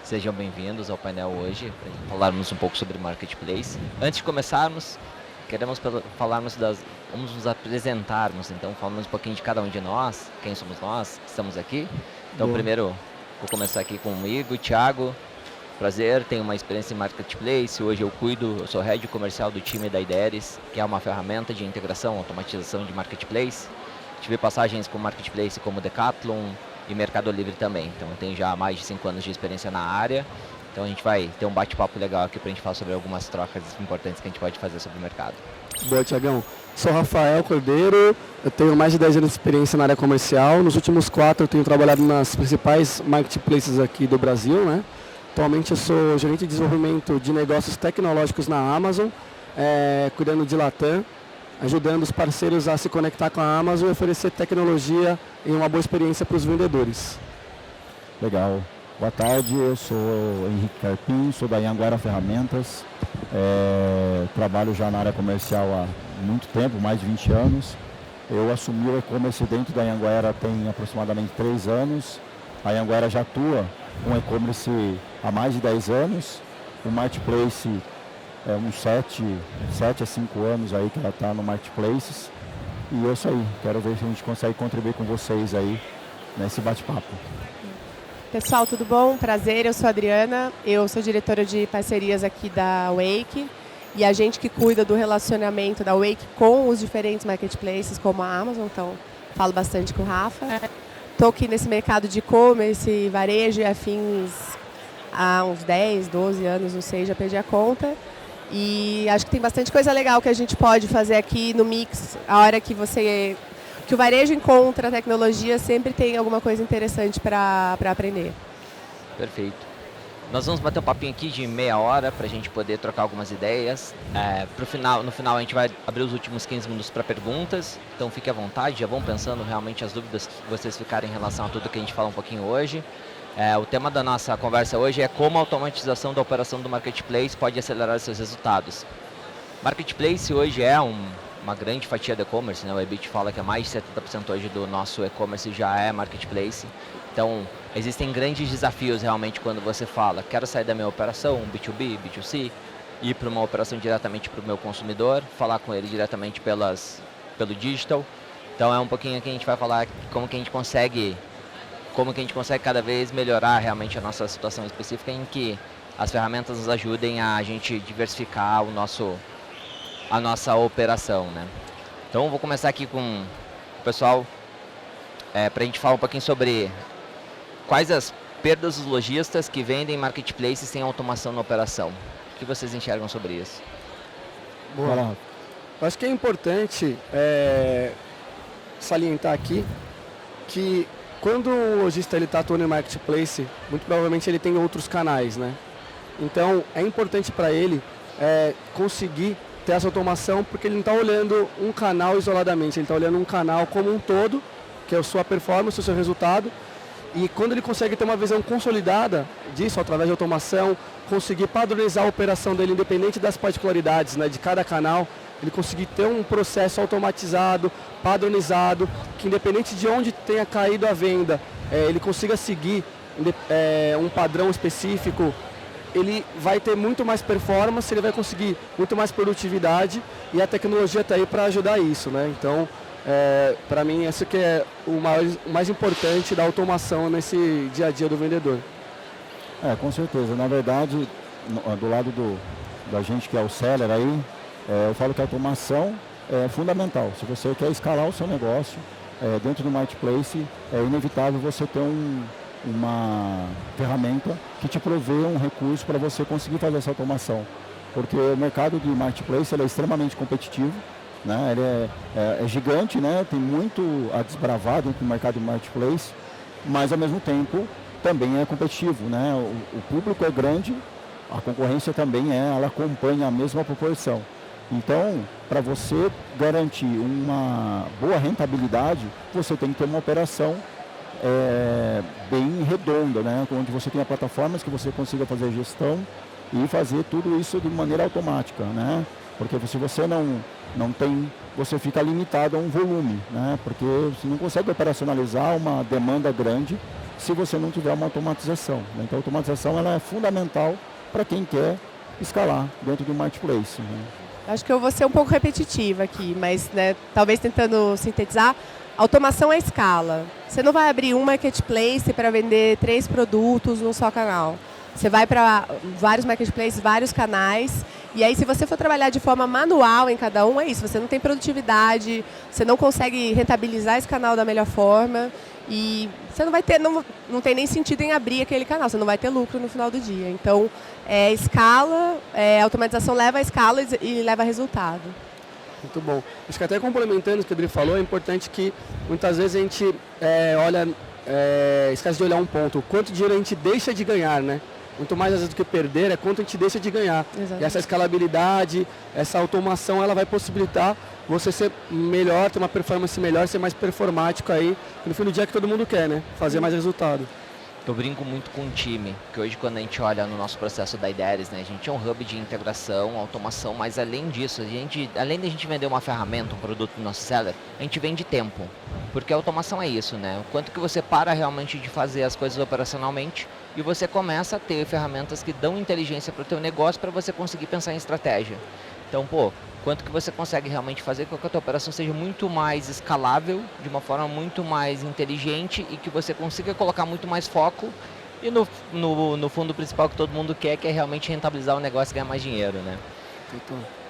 Sejam bem-vindos ao painel hoje, para falarmos um pouco sobre Marketplace. Antes de começarmos, queremos vamos nos apresentarmos, então falamos um pouquinho de cada um de nós, quem somos nós, que estamos aqui. Então Boa. primeiro, vou começar aqui comigo, Thiago. Prazer, tenho uma experiência em Marketplace, hoje eu sou Head Comercial do time da Ideres, que é uma ferramenta de integração, automatização de Marketplace. Tive passagens com Marketplace como Decathlon e Mercado Livre também, então eu tenho já mais de 5 anos de experiência na área. Então a gente vai ter um bate-papo legal aqui pra gente falar sobre algumas trocas importantes que a gente pode fazer sobre o mercado. Boa, Tiagão. Sou Rafael Cordeiro, eu tenho mais de 10 anos de experiência na área comercial. Nos últimos 4 eu tenho trabalhado nas principais marketplaces aqui do Brasil, né? Atualmente eu sou gerente de desenvolvimento de negócios tecnológicos na Amazon, cuidando de Latam, ajudando os parceiros a se conectar com a Amazon e oferecer tecnologia e uma boa experiência para os vendedores. Legal. Boa tarde, eu sou Henrique Carpim, sou da Anhanguera Ferramentas. Trabalho já na área comercial há muito tempo, mais de 20 anos. Eu assumi o e-commerce dentro da Anhanguera tem aproximadamente 3 anos. A Anhanguera já atua com e-commerce há mais de 10 anos. O Marketplace uns 7 a 5 anos aí que ela está no Marketplaces. E é isso aí, quero ver se a gente consegue contribuir com vocês aí nesse bate-papo. Pessoal, tudo bom? Prazer, eu sou a Adriana, eu sou diretora de parcerias aqui da Wake e a gente que cuida do relacionamento da Wake com os diferentes marketplaces, como a Amazon, então falo bastante com o Rafa. Estou aqui nesse mercado de e-commerce, varejo e afins há uns 10, 12 anos, não sei, já perdi a conta. E acho que tem bastante coisa legal que a gente pode fazer aqui no mix, a hora que o varejo encontra a tecnologia, sempre tem alguma coisa interessante para aprender. Perfeito. Nós vamos bater um papinho aqui de meia hora para a gente poder trocar algumas ideias. No final a gente vai abrir os últimos 15 minutos para perguntas, então fique à vontade, já vão pensando realmente as dúvidas que vocês ficarem em relação a tudo que a gente fala um pouquinho hoje. O tema da nossa conversa hoje é como a automatização da operação do Marketplace pode acelerar seus resultados. Marketplace hoje é uma grande fatia do e-commerce, né? O EBIT fala que mais de 70% hoje do nosso e-commerce já é Marketplace. Então, existem grandes desafios realmente quando você fala, quero sair da minha operação, B2B, B2C, ir para uma operação diretamente para o meu consumidor, falar com ele diretamente pelo digital. Então, é um pouquinho aqui a gente vai falar como que a gente consegue cada vez melhorar realmente a nossa situação específica em que as ferramentas nos ajudem a gente diversificar a nossa operação, né? Então eu vou começar aqui com o pessoal para a gente falar um pouquinho sobre quais as perdas dos lojistas que vendem marketplaces sem automação na operação. O que vocês enxergam sobre isso? Boa. Eu acho que é importante salientar aqui que quando o lojista está atuando em marketplace, muito provavelmente ele tem outros canais, né? Então é importante para ele conseguir ter essa automação, porque ele não está olhando um canal isoladamente, ele está olhando um canal como um todo, que é a sua performance, o seu resultado, e quando ele consegue ter uma visão consolidada disso, através de automação, conseguir padronizar a operação dele, independente das particularidades, né, de cada canal, ele conseguir ter um processo automatizado, padronizado, que independente de onde tenha caído a venda, ele consiga seguir um padrão específico, ele vai ter muito mais performance, ele vai conseguir muito mais produtividade e a tecnologia está aí para ajudar isso, né? Então, para mim, esse que é o mais importante da automação nesse dia a dia do vendedor. Com certeza. Na verdade, do lado da gente que é o seller aí, eu falo que a automação é fundamental. Se você quer escalar o seu negócio dentro do Marketplace, é inevitável você ter uma ferramenta que te provê um recurso para você conseguir fazer essa automação. Porque o mercado de Marketplace ele é extremamente competitivo, né? Ele é gigante, né? Tem muito a desbravar dentro do mercado de Marketplace, mas ao mesmo tempo também é competitivo, né? O público é grande, a concorrência também ela acompanha a mesma proporção. Então, para você garantir uma boa rentabilidade, você tem que ter uma operação bem redonda, né? Onde você tenha plataformas que você consiga fazer gestão e fazer tudo isso de maneira automática, né? Porque se você não tem, você fica limitado a um volume, né? Porque você não consegue operacionalizar uma demanda grande se você não tiver uma automatização, né? Então a automatização ela é fundamental para quem quer escalar dentro do marketplace, né? Acho que eu vou ser um pouco repetitiva aqui, mas né, talvez tentando sintetizar, automação é escala. Você não vai abrir um marketplace para vender 3 produtos num só canal. Você vai para vários marketplaces, vários canais, e aí se você for trabalhar de forma manual em cada um, é isso, você não tem produtividade, você não consegue rentabilizar esse canal da melhor forma, e você não vai ter, não tem nem sentido em abrir aquele canal, você não vai ter lucro no final do dia. Então, escala, automatização leva a escala e leva a resultado. Muito bom. Acho que até complementando o que o Adri falou, é importante que muitas vezes a gente esquece de olhar um ponto, o quanto dinheiro a gente deixa de ganhar, né? Muito mais às vezes do que perder, é quanto a gente deixa de ganhar. Exatamente. E essa escalabilidade, essa automação, ela vai possibilitar você ser melhor, ter uma performance melhor, ser mais performático aí, que no fim do dia é que todo mundo quer, né? Fazer mais resultado. Eu brinco muito com o time, que hoje quando a gente olha no nosso processo da Ideris, né, a gente é um hub de integração, automação, mas além disso, além de a gente vender uma ferramenta, um produto do nosso seller, a gente vende tempo, porque a automação é isso, né? O quanto que você para realmente de fazer as coisas operacionalmente e você começa a ter ferramentas que dão inteligência para o teu negócio para você conseguir pensar em estratégia. Então, quanto que você consegue realmente fazer com que a tua operação seja muito mais escalável, de uma forma muito mais inteligente e que você consiga colocar muito mais foco e no fundo principal que todo mundo quer, que é realmente rentabilizar o negócio e ganhar mais dinheiro, né?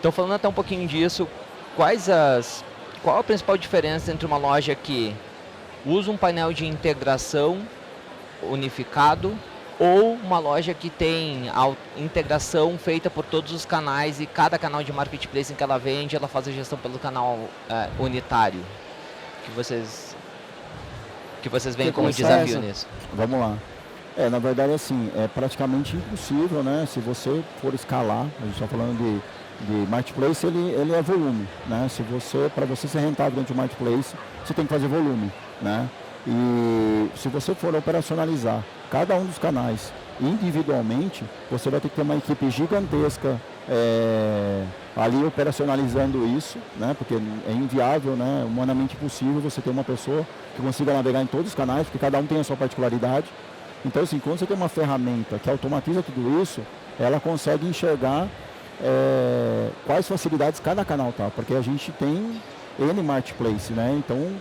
Então, falando até um pouquinho disso, qual a principal diferença entre uma loja que usa um painel de integração unificado ou uma loja que tem a integração feita por todos os canais e cada canal de marketplace em que ela vende, ela faz a gestão pelo canal unitário? Que vocês veem como desafio nisso? Vamos lá. Na verdade, assim, é praticamente impossível, né? Se você for escalar, a gente está falando de marketplace, ele é volume, né? Para você ser rentável dentro de um marketplace, você tem que fazer volume, né? E se você for operacionalizar cada um dos canais individualmente, você vai ter que ter uma equipe gigantesca ali operacionalizando isso, né? Porque é inviável, né? Humanamente impossível você ter uma pessoa que consiga navegar em todos os canais, porque cada um tem a sua particularidade. Então, assim, quando você tem uma ferramenta que automatiza tudo isso, ela consegue enxergar quais facilidades cada canal tá, porque a gente tem N marketplace, né? Então,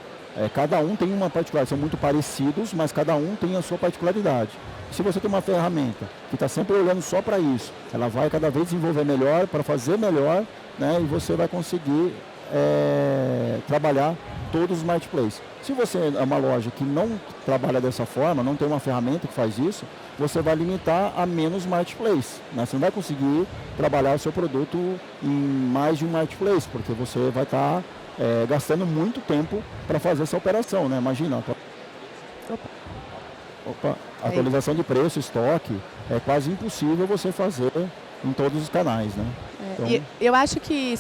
cada um tem uma particularidade, são muito parecidos, mas cada um tem a sua particularidade. Se você tem uma ferramenta que está sempre olhando só para isso, ela vai cada vez desenvolver melhor, para fazer melhor, né? E você vai conseguir trabalhar todos os marketplaces. Se você é uma loja que não trabalha dessa forma, não tem uma ferramenta que faz isso, você vai limitar a menos marketplace, né? Você não vai conseguir trabalhar o seu produto em mais de um marketplace, porque você vai estar gastando muito tempo para fazer essa operação, né? Imagina, atualização de preço, estoque, é quase impossível você fazer em todos os canais, né? Então... Eu acho que,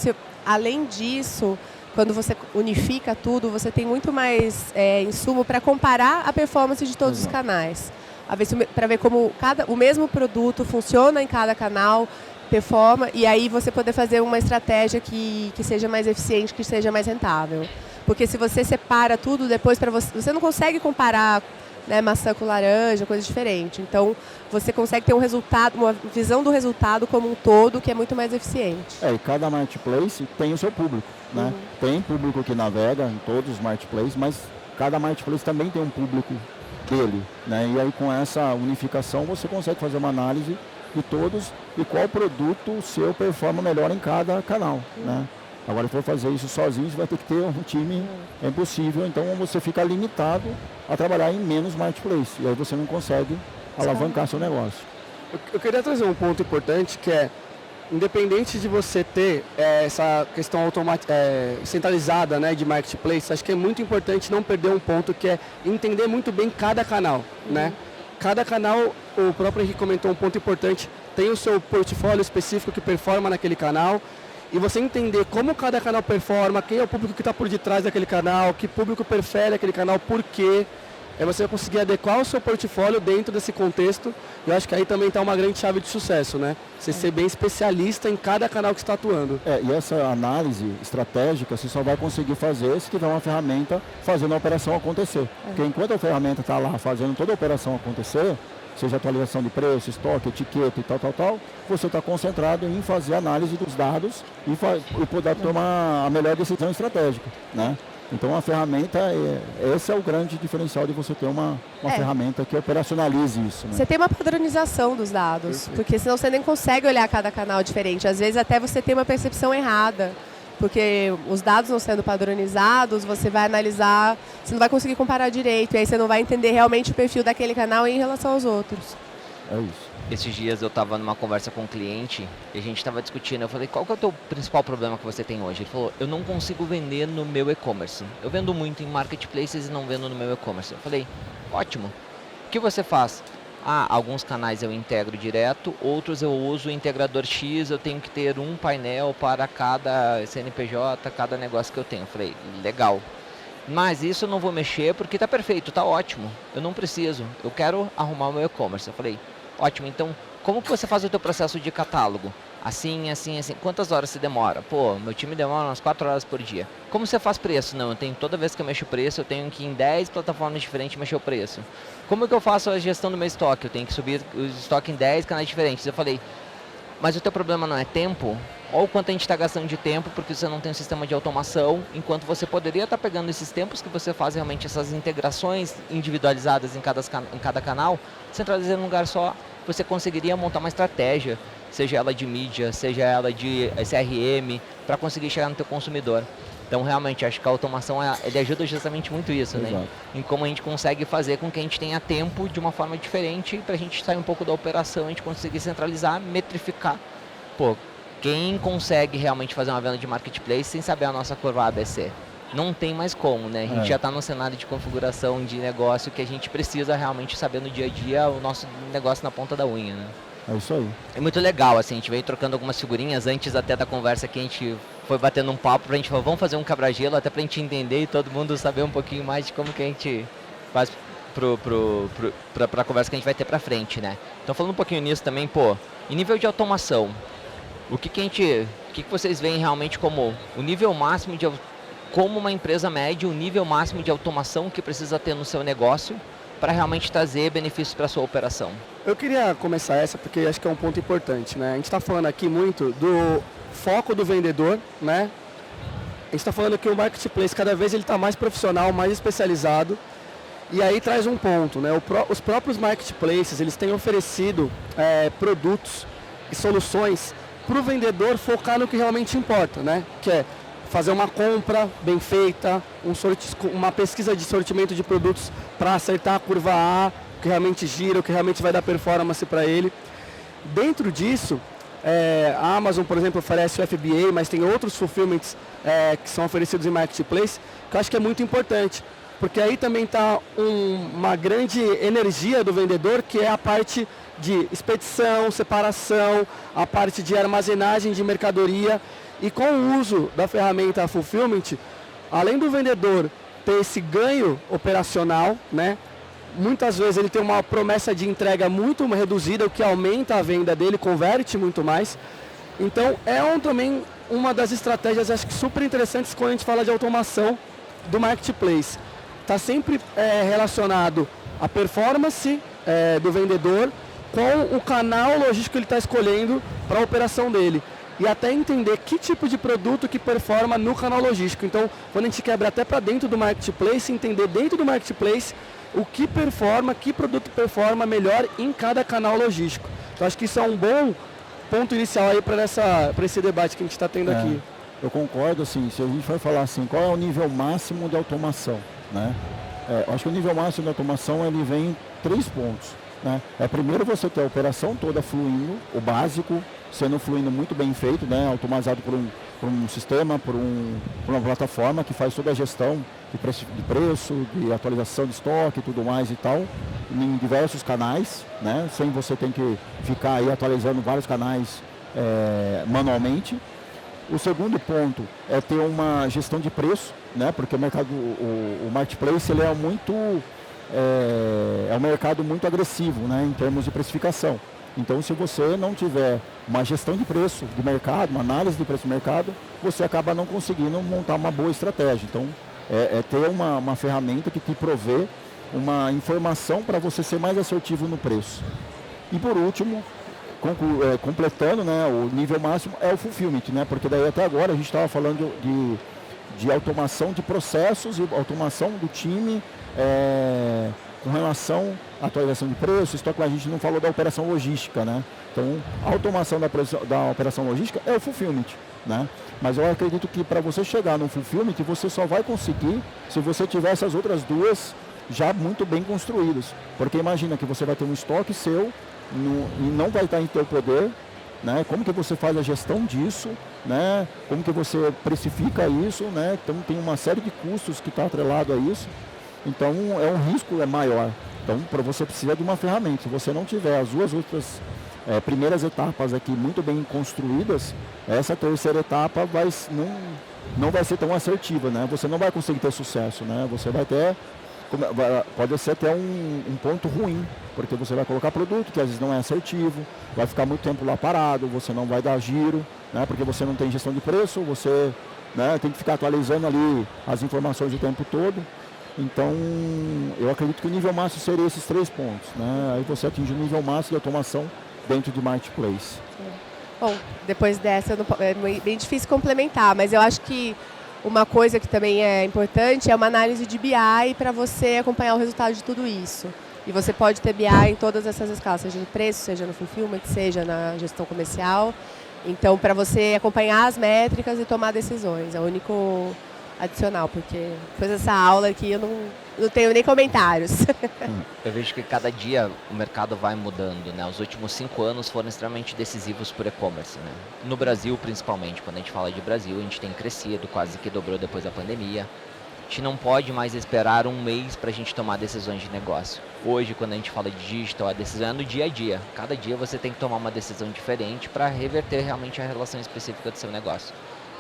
além disso, quando você unifica tudo, você tem muito mais insumo para comparar a performance de todos os canais. Para ver como o mesmo produto funciona em cada canal, performa, e aí você poder fazer uma estratégia que seja mais eficiente, que seja mais rentável. Porque se você separa tudo, depois você não consegue comparar, né, maçã com laranja, coisa diferente. Então, você consegue ter um resultado, uma visão do resultado como um todo, que é muito mais eficiente. E cada marketplace tem o seu público, né? Tem público que navega em todos os marketplaces, mas cada marketplace também tem um público dele, né? E aí com essa unificação você consegue fazer uma análise de todos e qual produto seu performa melhor em cada canal, né? Agora, se for fazer isso sozinho, você vai ter que ter um time, é impossível, então você fica limitado a trabalhar em menos marketplace, e aí você não consegue alavancar seu negócio. Eu queria trazer um ponto importante, que é, independente de você ter essa questão centralizada, né, de marketplace, acho que é muito importante não perder um ponto, que é entender muito bem cada canal, né? Cada canal, o próprio Henrique comentou um ponto importante, tem o seu portfólio específico que performa naquele canal, e você entender como cada canal performa, quem é o público que está por detrás daquele canal, que público prefere aquele canal, por quê. é você vai conseguir adequar o seu portfólio dentro desse contexto. E eu acho que aí também está uma grande chave de sucesso, né? Você ser bem especialista em cada canal que está atuando. E essa análise estratégica você só vai conseguir fazer se tiver uma ferramenta fazendo a operação acontecer. Porque enquanto a ferramenta está lá fazendo toda a operação acontecer, seja atualização de preço, estoque, etiqueta e tal, você está concentrado em fazer análise dos dados e poder tomar a melhor decisão estratégica, né? Então a ferramenta, esse é o grande diferencial de você ter uma ferramenta que operacionalize isso, né? Você tem uma padronização dos dados, porque senão você nem consegue olhar cada canal diferente. Às vezes até você tem uma percepção errada, porque os dados não sendo padronizados, você vai analisar, você não vai conseguir comparar direito, e aí você não vai entender realmente o perfil daquele canal em relação aos outros. É isso. Esses dias eu estava numa conversa com um cliente e a gente estava discutindo. Eu falei, qual que é o teu principal problema que você tem hoje? Ele falou, eu não consigo vender no meu e-commerce. Eu vendo muito em marketplaces e não vendo no meu e-commerce. Eu falei, ótimo. O que você faz? Alguns canais eu integro direto, outros eu uso o integrador X, eu tenho que ter um painel para cada CNPJ, cada negócio que eu tenho. Eu falei, legal. Mas isso eu não vou mexer porque está perfeito, está ótimo. Eu não preciso, eu quero arrumar o meu e-commerce. Eu falei, ótimo, então como que você faz o teu processo de catálogo? Assim, assim, assim. Quantas horas você demora? Pô, meu time demora umas 4 horas por dia. Como você faz preço? Não, eu tenho, toda vez que eu mexo o preço, eu tenho que ir em 10 plataformas diferentes mexer o preço. Como que eu faço a gestão do meu estoque? Eu tenho que subir o estoque em 10 canais diferentes. Eu falei, mas o teu problema não é tempo? Olha o quanto a gente está gastando de tempo porque você não tem um sistema de automação, enquanto você poderia estar pegando esses tempos que você faz realmente essas integrações individualizadas em cada canal, centralizando em um lugar só, você conseguiria montar uma estratégia, seja ela de mídia, seja ela de CRM, para conseguir chegar no teu consumidor. Então, realmente, acho que a automação ele ajuda justamente muito isso, né? Em como a gente consegue fazer com que a gente tenha tempo de uma forma diferente para a gente sair um pouco da operação, a gente conseguir centralizar, metrificar. Pô, quem consegue realmente fazer uma venda de marketplace sem saber a nossa curva ABC? Não tem mais como, né? A gente já está no cenário de configuração de negócio que a gente precisa realmente saber no dia a dia o nosso negócio na ponta da unha, né? É isso aí. É muito legal, assim, a gente veio trocando algumas figurinhas antes até da conversa que a gente foi batendo um papo pra gente falar, vamos fazer um quebra-gelo até pra gente entender e todo mundo saber um pouquinho mais de como que a gente faz pra conversa que a gente vai ter pra frente, né? Então falando um pouquinho nisso também, pô, em nível de automação, o que vocês veem realmente como o nível máximo de, como uma empresa média, o nível máximo de automação que precisa ter no seu negócio para realmente trazer benefícios para a sua operação? Eu queria começar essa porque acho que é um ponto importante, né? A gente está falando aqui muito do foco do vendedor, né? A gente está falando que o marketplace cada vez ele está mais profissional, mais especializado. E aí traz um ponto, né? Os próprios marketplaces eles têm oferecido produtos e soluções para o vendedor focar no que realmente importa, né? Que é fazer uma compra bem feita, uma pesquisa de sortimento de produtos para acertar a curva A, o que realmente gira, o que realmente vai dar performance para ele. Dentro disso, a Amazon, por exemplo, oferece o FBA, mas tem outros fulfillments que são oferecidos em marketplace, que eu acho que é muito importante, porque aí também está uma grande energia do vendedor, que é a parte de expedição, separação, a parte de armazenagem de mercadoria. E com o uso da ferramenta Fulfillment, além do vendedor ter esse ganho operacional, né, muitas vezes ele tem uma promessa de entrega muito reduzida, o que aumenta a venda dele, converte muito mais. Então também uma das estratégias, acho que super interessantes quando a gente fala de automação do marketplace. Está sempre relacionado à performance do vendedor com o canal logístico que ele está escolhendo para a operação dele. E até entender que tipo de produto que performa no canal logístico. Então, quando a gente quebra até para dentro do marketplace, entender dentro do marketplace o que performa, que produto performa melhor em cada canal logístico. Então, acho que isso é um bom ponto inicial aí para esse debate que a gente está tendo aqui. Eu concordo, assim, se a gente vai falar assim, qual é o nível máximo de automação, né? Eu acho que o nível máximo de automação ele vem em 3 pontos, né? Primeiro você ter a operação toda fluindo, o básico, sendo fluindo muito bem feito, né? Automatizado por um sistema, por uma plataforma que faz toda a gestão de preço, de atualização de estoque e tudo mais e tal, em diversos canais, né? Sem você ter que ficar aí atualizando vários canais manualmente. O segundo ponto é ter uma gestão de preço, né? Porque o marketplace ele é muito é um mercado muito agressivo, né, em termos de precificação. Então, se você não tiver uma gestão de preço de mercado, uma análise de preço de mercado, você acaba não conseguindo montar uma boa estratégia. Então, ter uma ferramenta que te provê uma informação para você ser mais assertivo no preço. E por último, completando, né, o nível máximo é o fulfillment, né, porque daí até agora a gente estava falando de automação de processos e automação do time com relação à atualização de preço, estoque, a gente não falou da operação logística, né? Então, a automação da operação logística é o fulfillment, né? Mas eu acredito que para você chegar no fulfillment, você só vai conseguir se você tiver essas outras duas já muito bem construídas. Porque imagina que você vai ter um estoque seu e não vai estar em teu poder, né? Como que você faz a gestão disso, né? Como que você precifica isso, né? Então tem uma série de custos que está atrelado a isso. Então um risco maior. Então você precisa de uma ferramenta. Se você não tiver as duas outras primeiras etapas aqui muito bem construídas, essa terceira etapa não vai ser tão assertiva, né? Você não vai conseguir ter sucesso, né? Você vai ter, pode ser até um ponto ruim, porque você vai colocar produto que às vezes não é assertivo, vai ficar muito tempo lá parado, você não vai dar giro, né? Porque você não tem gestão de preço, você, né, tem que ficar atualizando ali as informações o tempo todo. Então, eu acredito que o nível máximo seria esses 3 pontos, né? Aí você atinge o nível máximo de automação dentro de Marketplace. Bom, depois dessa é bem difícil complementar, mas eu acho que uma coisa que também é importante é uma análise de BI para você acompanhar o resultado de tudo isso. E você pode ter BI em todas essas escalas, seja no preço, seja no fulfillment, seja na gestão comercial. Então, para você acompanhar as métricas e tomar decisões, é o único adicional, porque depois dessa aula aqui eu não tenho nem comentários. Eu vejo que cada dia o mercado vai mudando, né? Os últimos 5 anos foram extremamente decisivos para o e-commerce, né? No Brasil, principalmente, quando a gente fala de Brasil, a gente tem crescido, quase que dobrou depois da pandemia. A gente não pode mais esperar um mês para a gente tomar decisões de negócio. Hoje, quando a gente fala de digital, a decisão é no dia a dia. Cada dia você tem que tomar uma decisão diferente para reverter realmente a relação específica do seu negócio.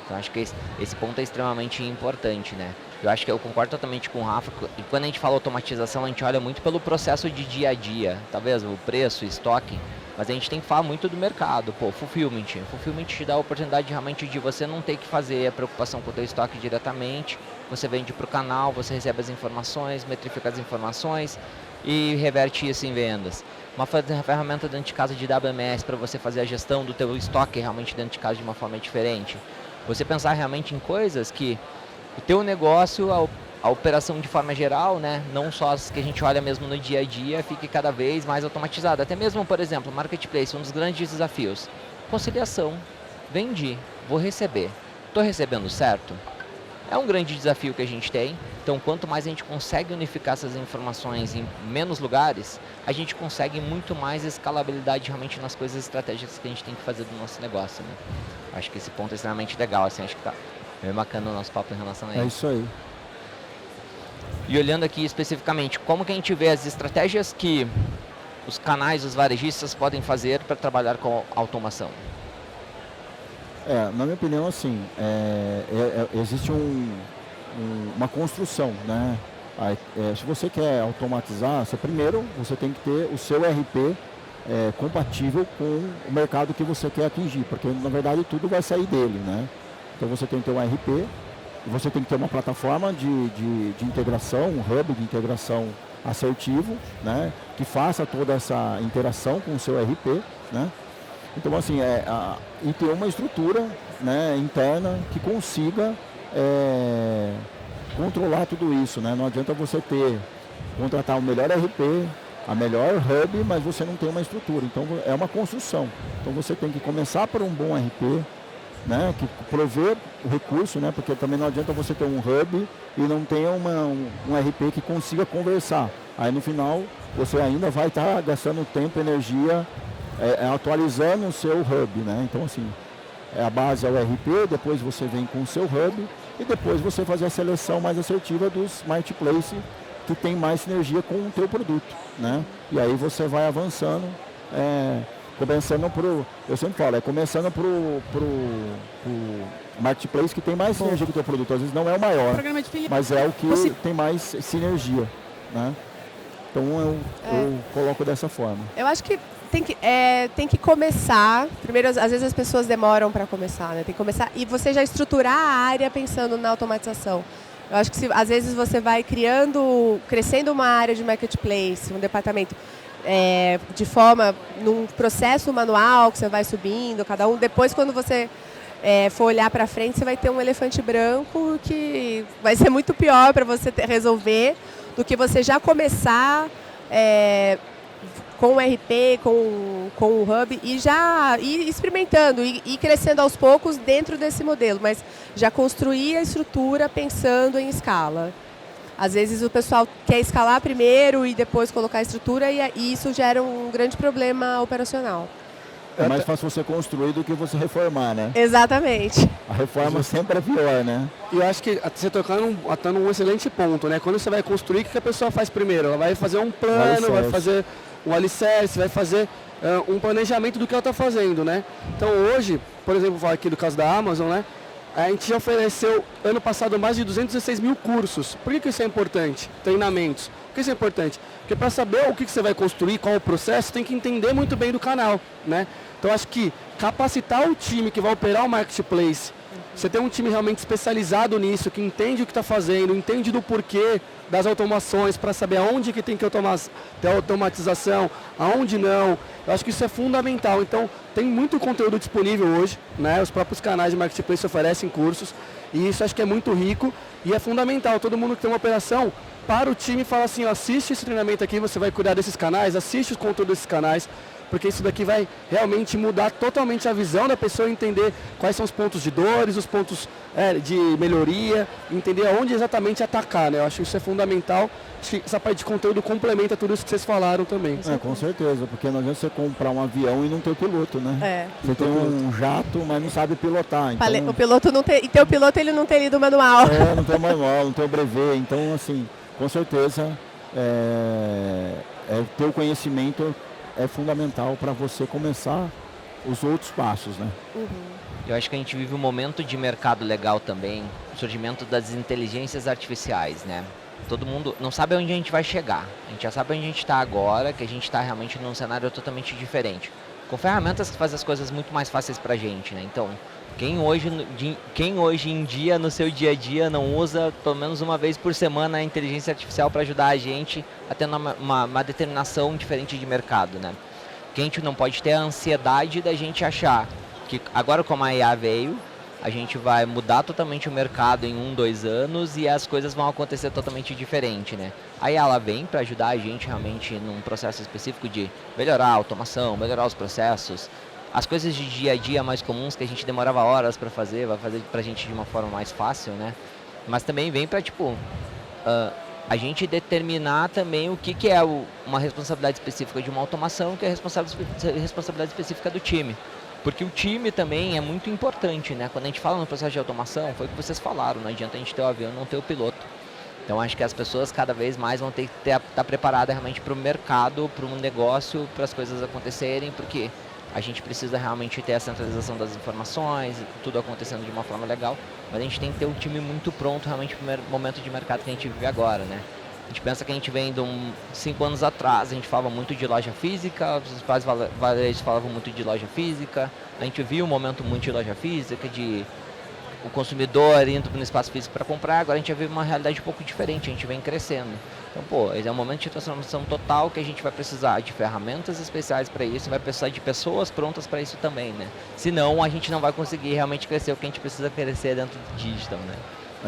Então, acho que esse ponto é extremamente importante, né? Eu acho que eu concordo totalmente com o Rafa. E quando a gente fala automatização, a gente olha muito pelo processo de dia a dia. Talvez o preço, o estoque. Mas a gente tem que falar muito do mercado. Pô, fulfillment. Fulfillment te dá a oportunidade realmente de você não ter que fazer a preocupação com o teu estoque diretamente. Você vende para o canal, você recebe as informações, metrifica as informações e reverte isso em vendas. Uma ferramenta dentro de casa de WMS para você fazer a gestão do teu estoque realmente dentro de casa de uma forma diferente. Você pensar realmente em coisas que o teu negócio, a operação de forma geral, né, não só as que a gente olha mesmo no dia a dia, fique cada vez mais automatizada. Até mesmo, por exemplo, Marketplace, um dos grandes desafios. Conciliação. Vendi, vou receber. Estou recebendo certo? É um grande desafio que a gente tem. Então, quanto mais a gente consegue unificar essas informações em menos lugares, a gente consegue muito mais escalabilidade realmente nas coisas estratégicas que a gente tem que fazer do nosso negócio, né? Acho que esse ponto é extremamente legal, assim, acho que tá bem bacana o nosso papo em relação a isso. É isso aí. E olhando aqui especificamente, como que a gente vê as estratégias que os canais, os varejistas podem fazer para trabalhar com automação? Na minha opinião, assim, existe uma construção, né? Se você quer automatizar, primeiro você tem que ter o seu RP compatível com o mercado que você quer atingir, porque na verdade tudo vai sair dele, né? Então você tem que ter um RP, você tem que ter uma plataforma de integração, um hub de integração assertivo, né? Que faça toda essa interação com o seu RP, né? Então, assim, e ter uma estrutura, né, interna que consiga controlar tudo isso, né? Não adianta você contratar o melhor RP, a melhor hub, mas você não tem uma estrutura. Então, é uma construção. Então, você tem que começar por um bom RP, né, que prover o recurso, né? Porque também não adianta você ter um hub e não ter um RP que consiga conversar. Aí, no final, você ainda vai estar gastando tempo, energia, atualizando o seu hub, né? Então, assim, a base é o RP, depois você vem com o seu hub e depois você fazer a seleção mais assertiva dos marketplaces que tem mais sinergia com o teu produto, né? E aí você vai avançando, começando eu sempre falo, começando pro marketplace que tem mais sinergia com o teu produto. Às vezes não é o maior, mas é o que tem mais sinergia, né? Então eu coloco dessa forma. Eu acho que tem que começar. Primeiro, às vezes as pessoas demoram para começar, né? Tem que começar e você já estruturar a área pensando na automatização. Eu acho que às vezes você vai crescendo uma área de marketplace, um departamento, de forma, num processo manual que você vai subindo, cada um. Depois, quando você for olhar para frente, você vai ter um elefante branco que vai ser muito pior para você resolver do que você já começar com o RP, com o Hub e já ir experimentando e crescendo aos poucos dentro desse modelo, mas já construir a estrutura pensando em escala. Às vezes o pessoal quer escalar primeiro e depois colocar a estrutura e isso gera um grande problema operacional. É mais fácil você construir do que você reformar, né? Exatamente. A reforma sempre é pior, né? E eu acho que você tocando um excelente ponto, né? Quando você vai construir, o que a pessoa faz primeiro? Ela vai fazer um plano, vai fazer um alicerce, vai fazer um planejamento do que ela está fazendo, né? Então hoje, por exemplo, vou falar aqui do caso da Amazon, né? A gente já ofereceu, ano passado, mais de 216 mil cursos. Por que isso é importante? Treinamentos. Por que isso é importante? Porque para saber o que você vai construir, qual é o processo, tem que entender muito bem do canal, né? Então acho que capacitar o time que vai operar o marketplace, você tem um time realmente especializado nisso, que entende o que está fazendo, entende do porquê das automações, para saber aonde que tem que ter automatização, aonde não. Eu acho que isso é fundamental. Então, tem muito conteúdo disponível hoje, né? Os próprios canais de marketplace oferecem cursos, e isso acho que é muito rico e é fundamental. Todo mundo que tem uma operação, para o time e fala assim, ó, assiste esse treinamento aqui, você vai cuidar desses canais, assiste os conteúdos desses canais, porque isso daqui vai realmente mudar totalmente a visão da pessoa, entender quais são os pontos de dores, os pontos de melhoria, entender aonde exatamente atacar, né? Eu acho que isso é fundamental. Acho que essa parte de conteúdo complementa tudo isso que vocês falaram também. Com certeza, porque não adianta você comprar um avião e não ter o piloto, né? Você tem um jato, mas não sabe pilotar. Então... O piloto não tem, e ter o piloto ele não tem lido o manual. Não tem o manual, não tem o brevet, então assim, com certeza ter o conhecimento é fundamental para você começar os outros passos, né? Eu acho que a gente vive um momento de mercado legal também, o surgimento das inteligências artificiais, né? Todo mundo não sabe onde a gente vai chegar, a gente já sabe onde a gente está agora, que a gente está realmente num cenário totalmente diferente, com ferramentas que fazem as coisas muito mais fáceis para a gente, né? Então, quem hoje em dia, no seu dia a dia, não usa pelo menos uma vez por semana a inteligência artificial para ajudar a gente a ter uma determinação diferente de mercado, né? Que a gente não pode ter a ansiedade da gente achar que agora, como a IA veio, a gente vai mudar totalmente o mercado em 1-2 anos e as coisas vão acontecer totalmente diferente, né? A IA ela vem para ajudar a gente realmente num processo específico de melhorar a automação, melhorar os processos. As coisas de dia a dia mais comuns que a gente demorava horas para fazer, vai fazer pra gente de uma forma mais fácil, né? Mas também vem para, a gente determinar também o que é uma responsabilidade específica de uma automação, que é a responsabilidade específica do time. Porque o time também é muito importante, né? Quando a gente fala no processo de automação, foi o que vocês falaram, não adianta a gente ter o avião e não ter o piloto. Então acho que as pessoas cada vez mais vão ter que estar preparadas realmente para o mercado, para um negócio, para as coisas acontecerem, porque a gente precisa realmente ter a centralização das informações, tudo acontecendo de uma forma legal, mas a gente tem que ter um time muito pronto realmente para o momento de mercado que a gente vive agora, né? A gente pensa que a gente vem de 5 anos atrás, a gente falava muito de loja física, os principais varejos falavam muito de loja física, a gente viu um momento muito de loja física, de o consumidor indo no espaço físico para comprar, agora a gente já vive uma realidade um pouco diferente, a gente vem crescendo. Então, esse é um momento de transformação total que a gente vai precisar de ferramentas especiais para isso, vai precisar de pessoas prontas para isso também, né? Senão, a gente não vai conseguir realmente crescer o que a gente precisa crescer dentro do digital, né?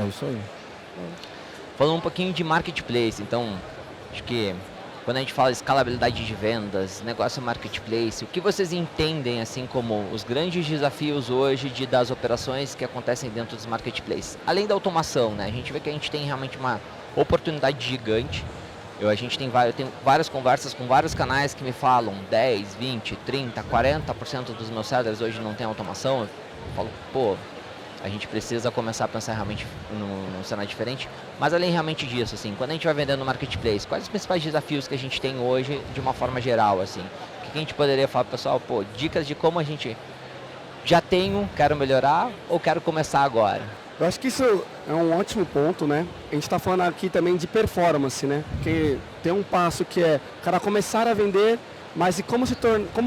É isso aí. Falando um pouquinho de marketplace, então, acho que quando a gente fala de escalabilidade de vendas, negócio marketplace, o que vocês entendem assim como os grandes desafios hoje das operações que acontecem dentro dos marketplaces? Além da automação, né? A gente vê que a gente tem realmente uma oportunidade gigante. A gente tem várias conversas com vários canais que me falam 10, 20, 30, 40% dos meus sellers hoje não tem automação. Eu falo, a gente precisa começar a pensar realmente num cenário diferente. Mas além realmente disso, assim, quando a gente vai vendendo no marketplace, quais os principais desafios que a gente tem hoje de uma forma geral, assim? O que a gente poderia falar pro pessoal? Dicas de como a gente já tenho, quero melhorar ou quero começar agora? Eu acho que isso é um ótimo ponto, né? A gente está falando aqui também de performance, né? Porque tem um passo que é o cara começar a vender, mas e como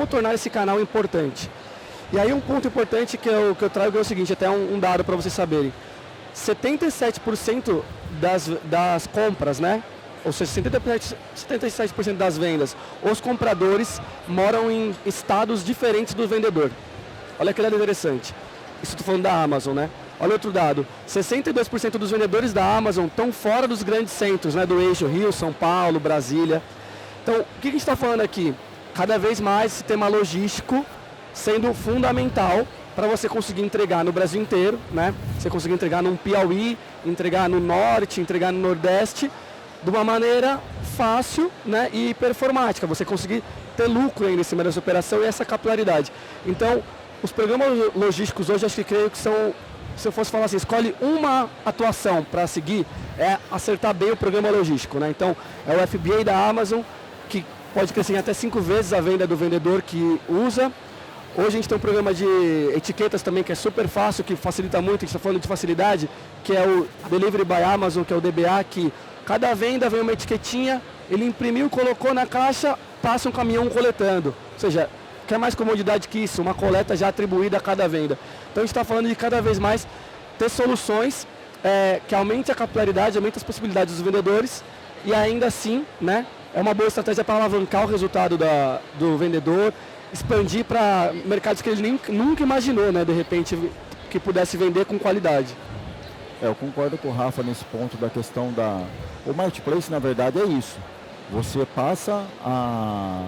tornar esse canal importante. E aí um ponto importante que eu trago é o seguinte, até um dado para vocês saberem. 77% das compras, né? Ou seja, 77% das vendas, os compradores moram em estados diferentes do vendedor. Olha que dado interessante. Isso estou falando da Amazon, né? Olha outro dado, 62% dos vendedores da Amazon estão fora dos grandes centros, né? Do eixo Rio, São Paulo, Brasília. Então, o que a gente está falando aqui? Cada vez mais sistema logístico sendo fundamental para você conseguir entregar no Brasil inteiro, né? Você conseguir entregar no Piauí, entregar no Norte, entregar no Nordeste, de uma maneira fácil, né? E performática. Você conseguir ter lucro ainda em cima dessa operação e essa capilaridade. Então, os programas logísticos hoje, acho que creio que são, se eu fosse falar assim, escolhe uma atuação para seguir, é acertar bem o programa logístico, né? Então, é o FBA da Amazon, que pode crescer em até 5 vezes a venda do vendedor que usa. Hoje a gente tem um programa de etiquetas também, que é super fácil, que facilita muito, a gente está falando de facilidade, que é o Delivery by Amazon, que é o DBA, que cada venda vem uma etiquetinha, ele imprimiu, colocou na caixa, passa um caminhão coletando. Ou seja, quer mais comodidade que isso, uma coleta já atribuída a cada venda. Então a gente está falando de cada vez mais ter soluções que aumentem a capilaridade, aumentem as possibilidades dos vendedores e ainda assim, né, é uma boa estratégia para alavancar o resultado do vendedor, expandir para mercados que ele nunca imaginou, né, de repente, que pudesse vender com qualidade. Eu concordo com o Rafa nesse ponto da questão da... O marketplace, na verdade, é isso. Você passa a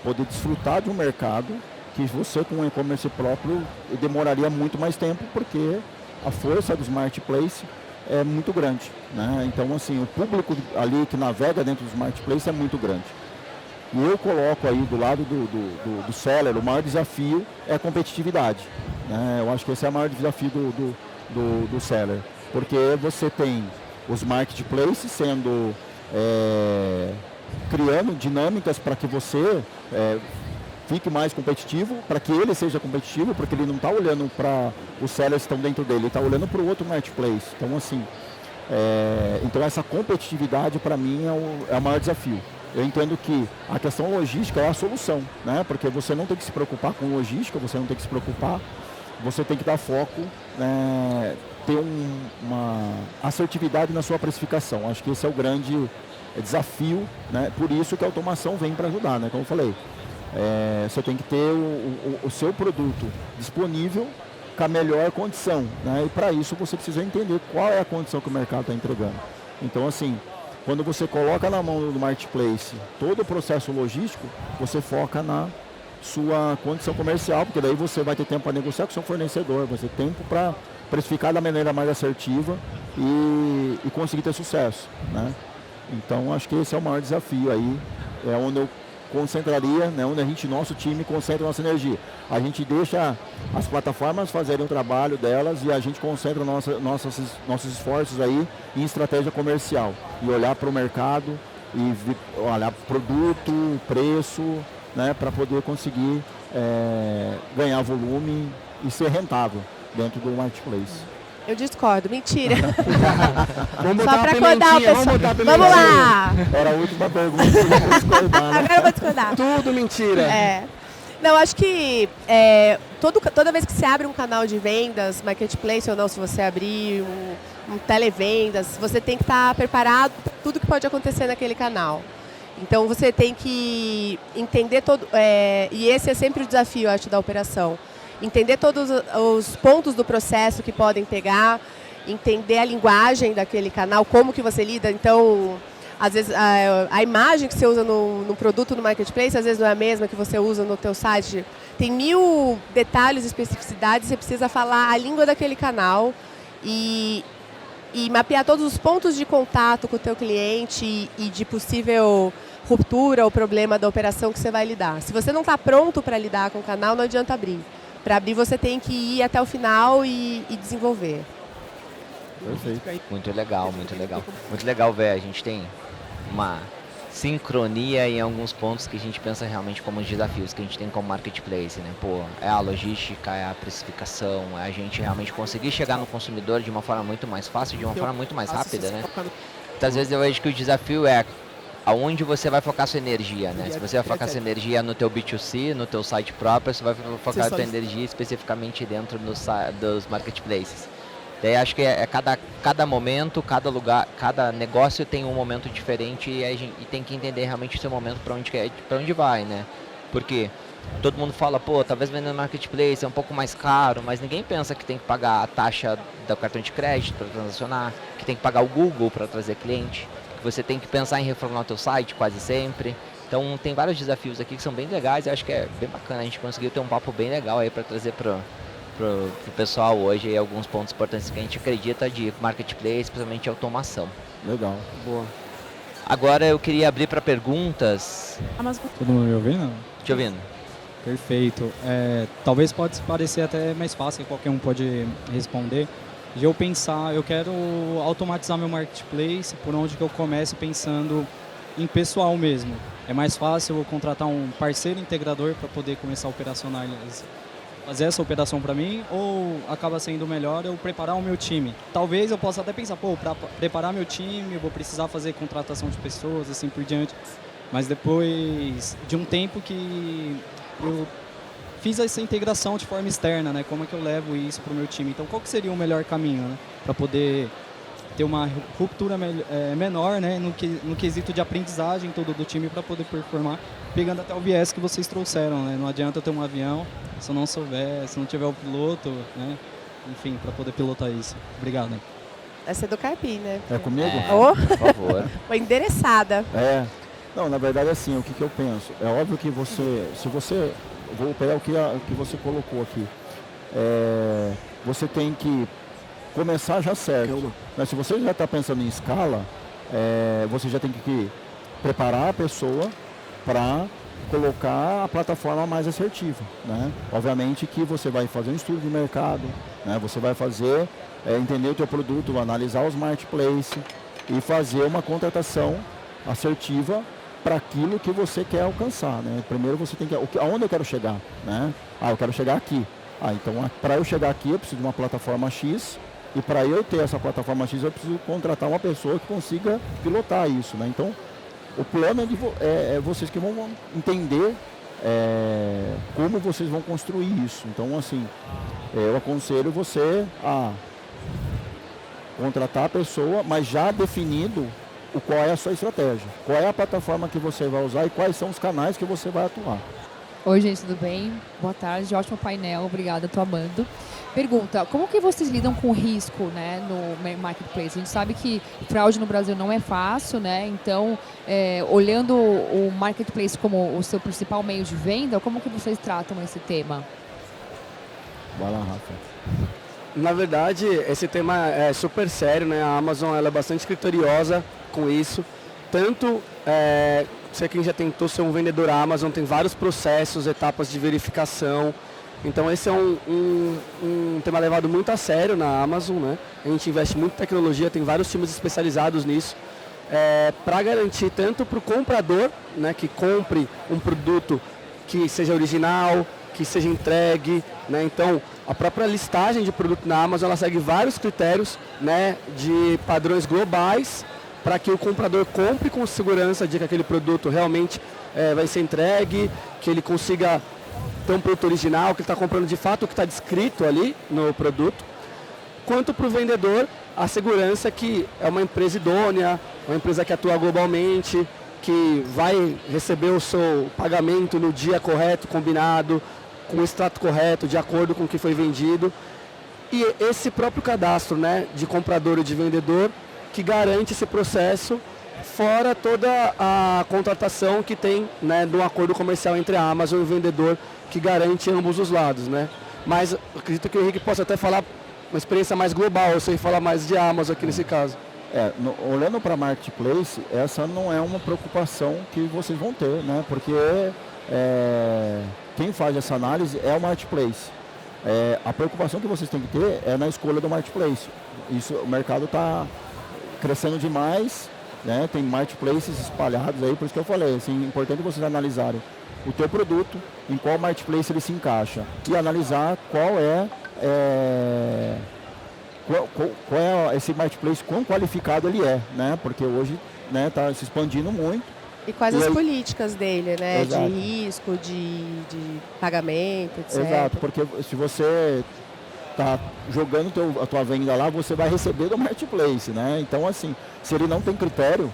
poder desfrutar de um mercado que você, com um e-commerce próprio, demoraria muito mais tempo, porque a força dos marketplaces é muito grande, né? Então, assim, o público ali que navega dentro dos marketplaces é muito grande. E eu coloco aí do lado do seller, o maior desafio é a competitividade, né? Eu acho que esse é o maior desafio do seller, porque você tem os marketplaces sendo criando dinâmicas para que você fique mais competitivo, para que ele seja competitivo, porque ele não está olhando para os sellers que estão dentro dele, ele está olhando para o outro marketplace. Então, assim, então essa competitividade para mim é o maior desafio. Eu entendo que a questão logística é a solução, né? Porque você não tem que se preocupar com logística, você não tem que se preocupar, você tem que dar foco, né? Ter uma assertividade na sua precificação. Acho que esse é o grande desafio, né? Por isso que a automação vem para ajudar, né? Como eu falei, você tem que ter o seu produto disponível com a melhor condição, né? E para isso você precisa entender qual é a condição que o mercado está entregando. Então, assim, quando você coloca na mão do marketplace todo o processo logístico, você foca na sua condição comercial, porque daí você vai ter tempo para negociar com o seu fornecedor, vai ter tempo para precificar da maneira mais assertiva e conseguir ter sucesso, né? Então, acho que esse é o maior desafio aí, é onde eu concentraria, né, onde nosso time concentra nossa energia. A gente deixa as plataformas fazerem o trabalho delas e a gente concentra nossos esforços aí em estratégia comercial e olhar para o mercado e olhar para o produto, preço, né, para poder conseguir ganhar volume e ser rentável dentro do marketplace. Eu discordo, mentira. Vamos Só para acordar o pessoal. Vamos lá! Era a última pergunta que eu vou discordar, né? Agora eu vou discordar. Tudo mentira. Não, acho que toda vez que você abre um canal de vendas, marketplace ou não, se você abrir um televendas, você tem que estar preparado para tudo que pode acontecer naquele canal. Então você tem que entender e esse é sempre o desafio, acho, da operação. Entender todos os pontos do processo que podem pegar, entender a linguagem daquele canal, como que você lida. Então, às vezes, a imagem que você usa no produto no marketplace, às vezes não é a mesma que você usa no teu site. Tem 1000 detalhes e especificidades, você precisa falar a língua daquele canal e mapear todos os pontos de contato com o teu cliente e de possível ruptura ou problema da operação que você vai lidar. Se você não está pronto para lidar com o canal, não adianta abrir. Para abrir, você tem que ir até o final e desenvolver. Perfeito. Muito legal, muito legal. Muito legal ver, a gente tem sincronia em alguns pontos que a gente pensa realmente como os desafios que a gente tem como marketplace, né? Pô, é a logística, é a precificação, é a gente realmente conseguir chegar no consumidor de uma forma muito mais fácil, de uma forma muito mais rápida, né? Muitas vezes eu vejo que o desafio é aonde você vai focar sua energia, né? Se você vai focar sua energia no teu B2C, no teu site próprio, você vai focar sua energia especificamente dentro dos marketplaces. Daí acho que cada momento, cada lugar, cada negócio tem um momento diferente e tem que entender realmente o seu momento para onde vai, né? Porque todo mundo fala, pô, talvez vender no marketplace é um pouco mais caro, mas ninguém pensa que tem que pagar a taxa do cartão de crédito para transacionar, que tem que pagar o Google para trazer cliente, que você tem que pensar em reformular o teu site quase sempre. Então tem vários desafios aqui que são bem legais e acho que é bem bacana, a gente conseguiu ter um papo bem legal aí para trazer pro pessoal hoje, e alguns pontos importantes que a gente acredita de marketplace, principalmente automação. Legal. Boa. Agora eu queria abrir para perguntas. Todo mundo me ouvindo? Te ouvindo. Perfeito. Talvez pode parecer até mais fácil, que qualquer um pode responder. De eu pensar, eu quero automatizar meu marketplace, por onde que eu começo pensando em pessoal mesmo. É mais fácil eu contratar um parceiro integrador para poder começar a operacionalizar, fazer essa operação para mim, ou acaba sendo melhor eu preparar o meu time? Talvez eu possa até pensar, pô, para preparar meu time eu vou precisar fazer contratação de pessoas, assim por diante. Mas depois de um tempo que eu fiz essa integração de forma externa, né? Como é que eu levo isso para o meu time? Então, qual que seria o melhor caminho, né? Para poder ter uma ruptura menor, né? No quesito de aprendizagem todo do time para poder performar, pegando até o viés que vocês trouxeram, né? Não adianta eu ter um avião se eu não souber, se não tiver o piloto, né? Enfim, para poder pilotar isso. Obrigado. Essa é do Carpim, né? É comigo? Por favor. Foi endereçada. Não, na verdade, assim, o que eu penso? É óbvio que se você, vou pegar o que você colocou aqui, você tem que começar já certo. Mas se você já está pensando em escala, você já tem que preparar a pessoa para colocar a plataforma mais assertiva, né? Obviamente que você vai fazer um estudo de mercado, né? Você vai fazer, entender o teu produto, analisar os marketplaces e fazer uma contratação assertiva para aquilo que você quer alcançar, né? Primeiro você tem que, aonde eu quero chegar, né? Eu quero chegar aqui. Então para eu chegar aqui eu preciso de uma plataforma X, e para eu ter essa plataforma X eu preciso contratar uma pessoa que consiga pilotar isso, né? Então o plano é vocês que vão entender como vocês vão construir isso. Então, assim, eu aconselho você a contratar a pessoa, mas já definido qual é a sua estratégia, qual é a plataforma que você vai usar e quais são os canais que você vai atuar. Oi, gente, tudo bem? Boa tarde, ótimo painel, obrigada, tô amando. Pergunta, como que vocês lidam com o risco, né, no marketplace? A gente sabe que fraude no Brasil não é fácil, né? Então, olhando o marketplace como o seu principal meio de venda, como que vocês tratam esse tema? Vai lá, Rafa. Na verdade, esse tema é super sério, né? A Amazon ela é bastante criteriosa com isso. Tanto, você quem já tentou ser um vendedor Amazon, tem vários processos, etapas de verificação. Então esse é um tema levado muito a sério na Amazon, né? A gente investe muito em tecnologia, tem vários times especializados nisso, para garantir tanto para o comprador, né, que compre um produto que seja original, que seja entregue, né? Então a própria listagem de produto na Amazon ela segue vários critérios, né, de padrões globais para que o comprador compre com segurança de que aquele produto realmente vai ser entregue, que ele consiga ter um produto original, que ele está comprando de fato o que está descrito ali no produto, quanto para o vendedor a segurança que é uma empresa idônea, uma empresa que atua globalmente, que vai receber o seu pagamento no dia correto, combinado, com o extrato correto, de acordo com o que foi vendido. E esse próprio cadastro, né, de comprador e de vendedor que garante esse processo, fora toda a contratação que tem, né, de um acordo comercial entre a Amazon e o vendedor, que garante ambos os lados, né? Mas acredito que o Henrique possa até falar uma experiência mais global, eu sei falar mais de Amazon aqui nesse caso. Olhando para Marketplace, essa não é uma preocupação que vocês vão ter, né? Porque quem faz essa análise é o Marketplace. A preocupação que vocês têm que ter é na escolha do Marketplace. Isso, o mercado está crescendo demais né? Tem marketplaces espalhados aí, por isso que eu falei, assim, é importante vocês analisarem o teu produto, em qual marketplace ele se encaixa e analisar qual é esse marketplace, quão qualificado ele é, né? Porque hoje está se expandindo muito. E quais as políticas dele, né? Exato. De risco, de pagamento, etc. Exato, porque se você está jogando a tua venda lá, você vai receber do marketplace, né? Então, assim, se ele não tem critério,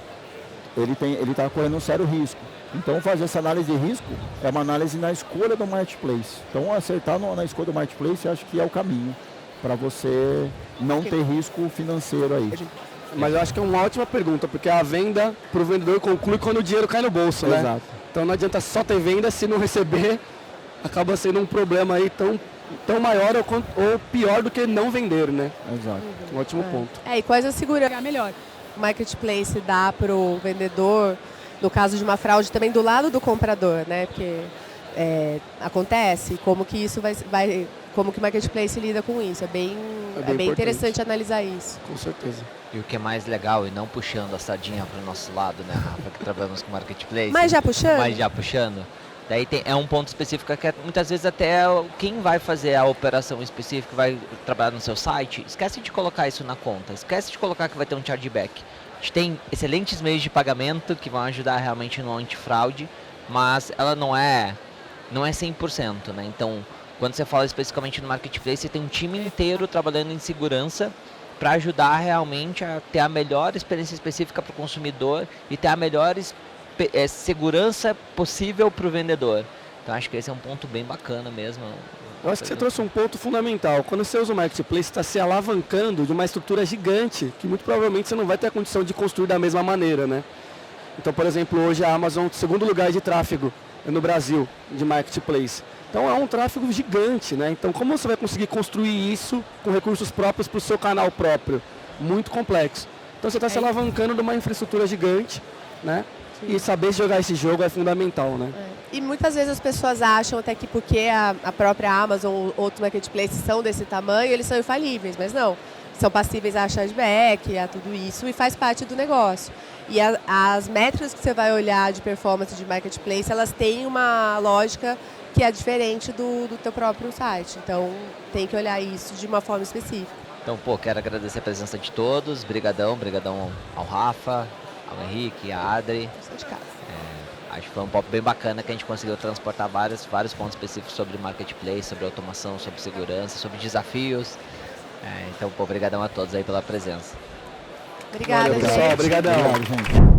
ele está correndo um sério risco. Então, fazer essa análise de risco é uma análise na escolha do marketplace. Então, acertar na escolha do marketplace, eu acho que é o caminho para você não ter risco financeiro aí. Mas eu acho que é uma ótima pergunta, porque a venda para o vendedor conclui quando o dinheiro cai no bolso, né? Exato. Então não adianta só ter venda, se não receber, acaba sendo um problema aí tão maior ou pior do que não vender, né? Exato. Um ótimo ponto. E quais as seguranças melhor o marketplace dá para o vendedor, no caso de uma fraude também do lado do comprador, né? Porque acontece, como que isso vai como que o marketplace lida com isso. É bem interessante analisar isso. Com certeza. E o que é mais legal, e não puxando a sardinha para o nosso lado, né, Rafa, que trabalhamos com marketplace. Mas já puxando? Daí é um ponto específico que muitas vezes até quem vai fazer a operação específica, vai trabalhar no seu site, esquece de colocar isso na conta, esquece de colocar que vai ter um chargeback. A gente tem excelentes meios de pagamento que vão ajudar realmente no antifraude, mas ela não é 100%, né? Então, quando você fala especificamente no marketplace, você tem um time inteiro trabalhando em segurança para ajudar realmente a ter a melhor experiência específica para o consumidor e ter a melhor segurança possível para o vendedor. Então acho que esse é um ponto bem bacana mesmo. Eu acho que você trouxe um ponto fundamental. Quando você usa o marketplace, está se alavancando de uma estrutura gigante que muito provavelmente você não vai ter a condição de construir da mesma maneira, né? Então, por exemplo, hoje a Amazon é o segundo lugar de tráfego no Brasil de marketplace. Então é um tráfego gigante, né? Então como você vai conseguir construir isso com recursos próprios para o seu canal próprio? Muito complexo. Então você está se alavancando de uma infraestrutura gigante, né? Sim. E saber jogar esse jogo é fundamental, né? E muitas vezes as pessoas acham até que porque a própria Amazon ou outros marketplaces são desse tamanho, eles são infalíveis, mas não. São passíveis a chargeback, a tudo isso, e faz parte do negócio. E as métricas que você vai olhar de performance de marketplace, elas têm uma lógica que é diferente do teu próprio site. Então, tem que olhar isso de uma forma específica. Então, quero agradecer a presença de todos. Brigadão ao Rafa, ao Henrique, à Adri. Acho que foi um papo bem bacana que a gente conseguiu transportar vários pontos específicos sobre marketplace, sobre automação, sobre segurança, sobre desafios. Então, brigadão a todos aí pela presença. Obrigada, pessoal. gente. Obrigadão. Obrigado, gente.